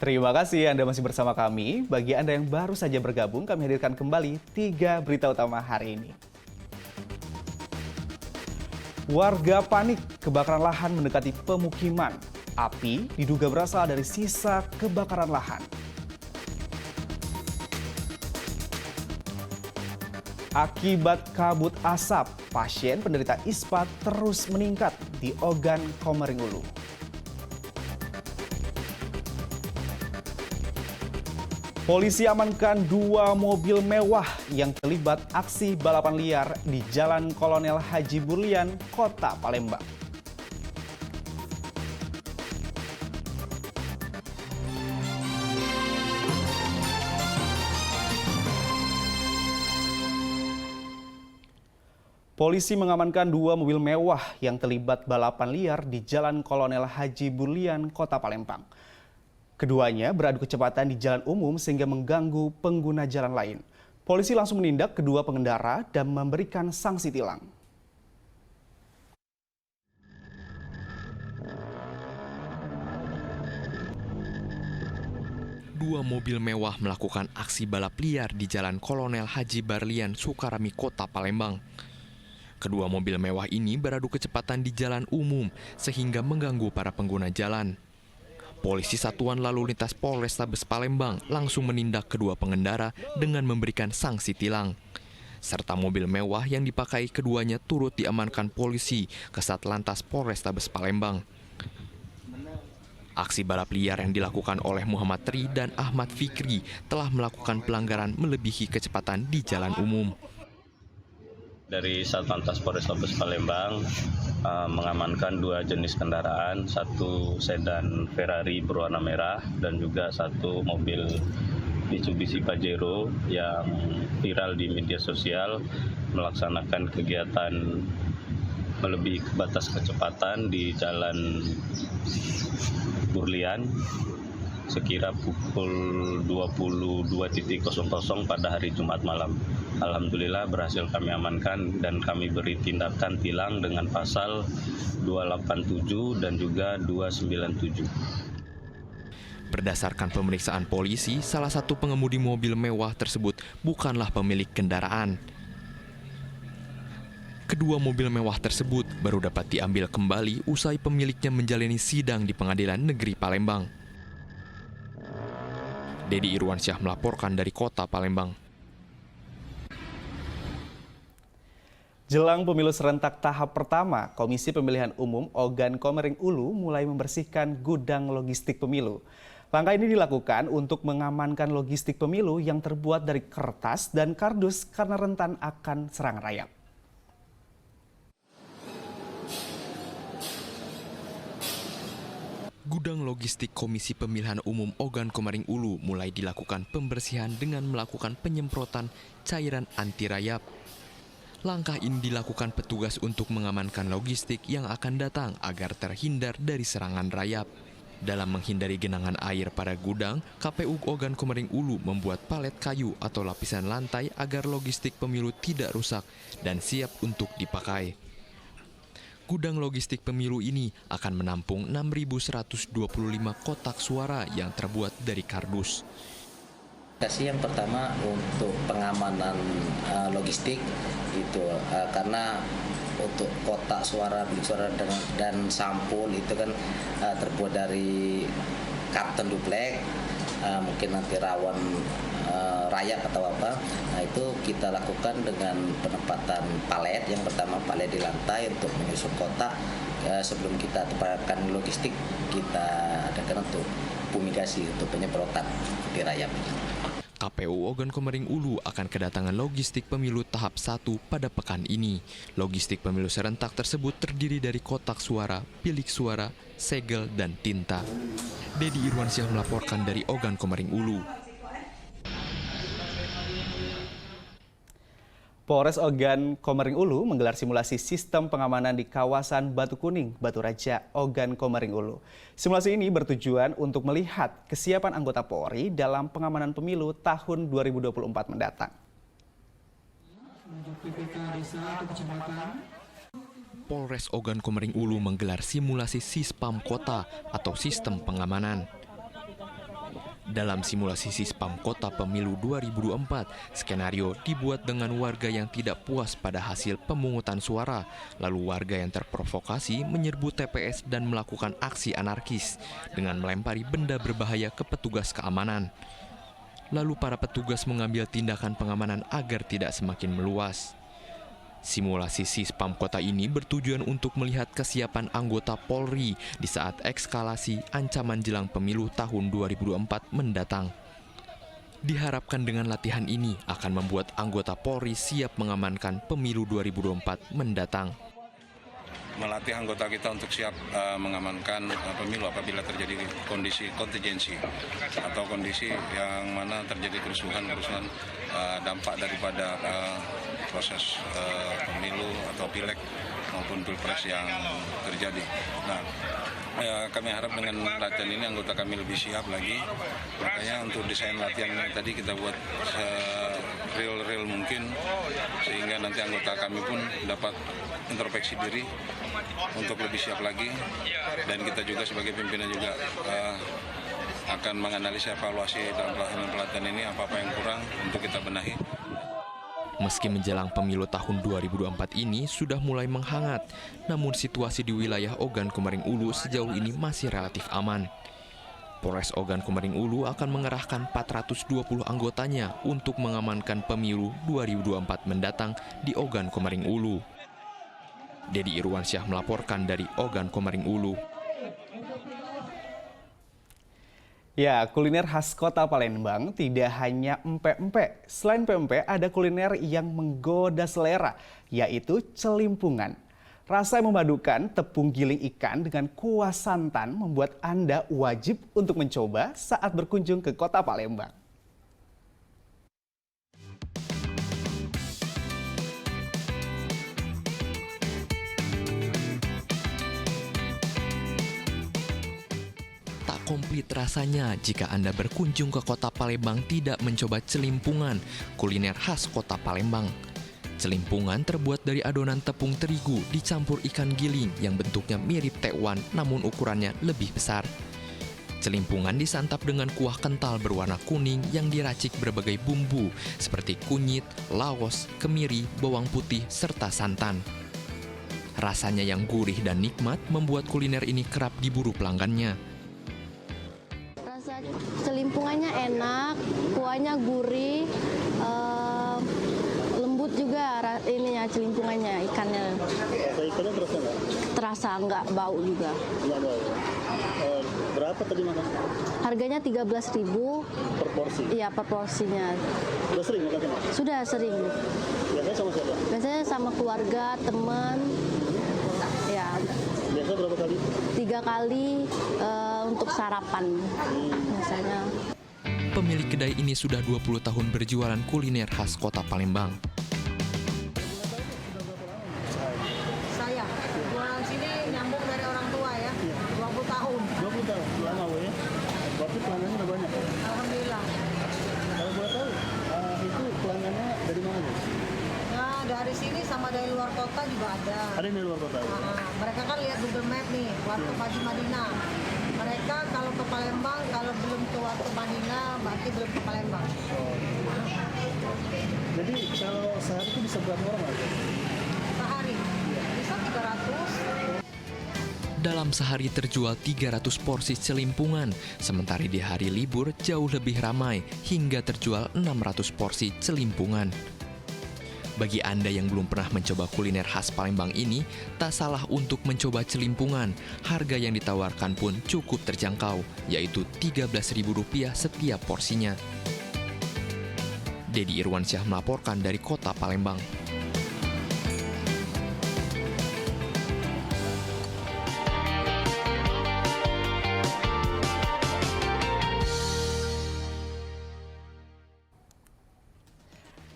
Terima kasih Anda masih bersama kami. Bagi Anda yang baru saja bergabung, kami hadirkan kembali 3 berita utama hari ini. Warga panik, kebakaran lahan mendekati pemukiman. Api diduga berasal dari sisa kebakaran lahan. Akibat kabut asap, pasien penderita ISPA terus meningkat di Ogan Komering Ulu. Polisi amankan 2 mobil mewah yang terlibat aksi balapan liar di Jalan Kolonel Haji Burlian, Kota Palembang. Polisi mengamankan 2 mobil mewah yang terlibat balapan liar di Jalan Kolonel Haji Burlian, Kota Palembang. Keduanya beradu kecepatan di jalan umum sehingga mengganggu pengguna jalan lain. Polisi langsung menindak kedua pengendara dan memberikan sanksi tilang. Dua mobil mewah melakukan aksi balap liar di Jalan Kolonel Haji Burlian, Sukarami, Kota Palembang. Kedua mobil mewah ini beradu kecepatan di jalan umum sehingga mengganggu para pengguna jalan. Polisi Satuan Lalu Lintas Polrestabes Palembang langsung menindak kedua pengendara dengan memberikan sanksi tilang. Serta mobil mewah yang dipakai keduanya turut diamankan polisi ke Satlantas Polrestabes Palembang. Aksi balap liar yang dilakukan oleh Muhammad Tri dan Ahmad Fikri telah melakukan pelanggaran melebihi kecepatan di jalan umum. Dari Satlantas Polrestabes Palembang mengamankan 2 jenis kendaraan, satu sedan Ferrari berwarna merah dan juga satu mobil Mitsubishi Pajero yang viral di media sosial melaksanakan kegiatan melebihi batas kecepatan di Jalan Burlian sekira pukul 22.00 pada hari Jumat malam. Alhamdulillah berhasil kami amankan dan kami beri tindakan tilang dengan pasal 287 dan juga 297. Berdasarkan pemeriksaan polisi, salah satu pengemudi mobil mewah tersebut bukanlah pemilik kendaraan. Kedua mobil mewah tersebut baru dapat diambil kembali usai pemiliknya menjalani sidang di Pengadilan Negeri Palembang. Dedi Irwansyah melaporkan dari Kota Palembang. Jelang pemilu serentak tahap pertama, Komisi Pemilihan Umum Ogan Komering Ulu mulai membersihkan gudang logistik pemilu. Langkah ini dilakukan untuk mengamankan logistik pemilu yang terbuat dari kertas dan kardus karena rentan akan serangan rayap. Gudang logistik Komisi Pemilihan Umum Ogan Komering Ulu mulai dilakukan pembersihan dengan melakukan penyemprotan cairan anti rayap. Langkah ini dilakukan petugas untuk mengamankan logistik yang akan datang agar terhindar dari serangan rayap. Dalam menghindari genangan air pada gudang, KPU Ogan Komering Ulu membuat palet kayu atau lapisan lantai agar logistik pemilu tidak rusak dan siap untuk dipakai. Gudang logistik pemilu ini akan menampung 6.125 kotak suara yang terbuat dari kardus. Yang pertama untuk pengamanan logistik itu karena untuk kotak suara, bilik suara dan sampul itu kan terbuat dari karton duplek, mungkin nanti rawan rayap atau apa. Nah, itu kita lakukan dengan penempatan palet. Yang pertama palet di lantai untuk menyusun kotak. Sebelum kita tempatkan logistik, kita adakan untuk fumigasi untuk penyemprotan di rayap. KPU Ogan Komering Ulu akan kedatangan logistik pemilu tahap 1 pada pekan ini. Logistik pemilu serentak tersebut terdiri dari kotak suara, bilik suara, segel, dan tinta. Dedi Irwansyah melaporkan dari Ogan Komering Ulu. Polres Ogan Komering Ulu menggelar simulasi sistem pengamanan di kawasan Batu Kuning, Batu Raja, Ogan Komering Ulu. Simulasi ini bertujuan untuk melihat kesiapan anggota Polri dalam pengamanan pemilu tahun 2024 mendatang. Polres Ogan Komering Ulu menggelar simulasi Sispam Kota atau sistem pengamanan. Dalam simulasi Sispam Kota Pemilu 2024, skenario dibuat dengan warga yang tidak puas pada hasil pemungutan suara, lalu warga yang terprovokasi menyerbu TPS dan melakukan aksi anarkis dengan melempari benda berbahaya ke petugas keamanan. Lalu para petugas mengambil tindakan pengamanan agar tidak semakin meluas. Simulasi Sispam Kota ini bertujuan untuk melihat kesiapan anggota Polri di saat ekskalasi ancaman jelang pemilu tahun 2024 mendatang. Diharapkan dengan latihan ini akan membuat anggota Polri siap mengamankan pemilu 2024 mendatang. Melatih anggota kita untuk siap mengamankan pemilu apabila terjadi kondisi kontingensi atau kondisi yang mana terjadi kerusuhan dampak daripada proses pemilu atau pileg maupun pilpres yang terjadi. Nah, kami harap dengan latihan ini anggota kami lebih siap lagi. Makanya untuk desain latihan yang tadi kita buat real mungkin sehingga nanti anggota kami pun dapat introspeksi diri untuk lebih siap lagi, dan kita juga sebagai pimpinan juga akan menganalisa evaluasi dalam pelatihan ini apa yang kurang untuk kita benahi. Meski menjelang pemilu tahun 2024 ini sudah mulai menghangat, namun situasi di wilayah Ogan Komering Ulu sejauh ini masih relatif aman. Polres Ogan Komering Ulu akan mengerahkan 420 anggotanya untuk mengamankan pemilu 2024 mendatang di Ogan Komering Ulu. Dedi Irwansyah melaporkan dari Ogan Komering Ulu. Ya, kuliner khas Kota Palembang tidak hanya empek-empek. Selain pempek, ada kuliner yang menggoda selera, yaitu celimpungan. Rasa yang memadukan tepung giling ikan dengan kuah santan membuat Anda wajib untuk mencoba saat berkunjung ke Kota Palembang. Komplit rasanya jika Anda berkunjung ke Kota Palembang tidak mencoba celimpungan, kuliner khas Kota Palembang. Celimpungan terbuat dari adonan tepung terigu dicampur ikan giling yang bentuknya mirip tekwan namun ukurannya lebih besar. Celimpungan disantap dengan kuah kental berwarna kuning yang diracik berbagai bumbu seperti kunyit, laos, kemiri, bawang putih, serta santan. Rasanya yang gurih dan nikmat membuat kuliner ini kerap diburu pelanggannya. Celimpungannya enak, kuahnya gurih, lembut juga ininya celimpungannya, ikannya. Rasa ikannya terasa nggak? Terasa nggak bau juga. Nggak bau. Berapa tadi makan? Harganya 13.000 Per porsi? Iya, per porsinya. Sudah sering makan? Sudah sering. Biasanya sama siapa? Biasanya sama keluarga, teman. Ya. Biasa berapa kali? 3 kali untuk sarapan biasanya. Pemilik kedai ini sudah 20 tahun berjualan kuliner khas Kota Palembang. Saya jualan sini nyambung dari orang tua ya, 20 tahun. 20 tahun, lama ya? Berarti pelanggannya udah banyak? Alhamdulillah. Kalau boleh tahu, itu pelanggannya dari mana? Bu? Nah, dari sini sama dari luar kota juga ada. Ada yang dari luar kota? Mereka kan lihat Google Map nih, Warteg Haji Madinah. Mereka kalau ke Palembang, kalau belum ke Warteg Madinah, berarti belum ke Palembang. Oh. Jadi kalau sehari itu bisa berapa orang aja? Sehari bisa 300. Dalam sehari terjual 300 porsi celimpungan, sementara di hari libur jauh lebih ramai hingga terjual 600 porsi celimpungan. Bagi Anda yang belum pernah mencoba kuliner khas Palembang ini, tak salah untuk mencoba celimpungan. Harga yang ditawarkan pun cukup terjangkau, yaitu Rp13.000 setiap porsinya. Dedi Irwansyah melaporkan dari Kota Palembang.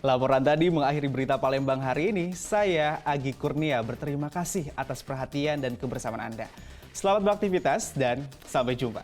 Laporan tadi mengakhiri berita Palembang hari ini. Saya Agi Kurnia berterima kasih atas perhatian dan kebersamaan Anda. Selamat beraktivitas dan sampai jumpa.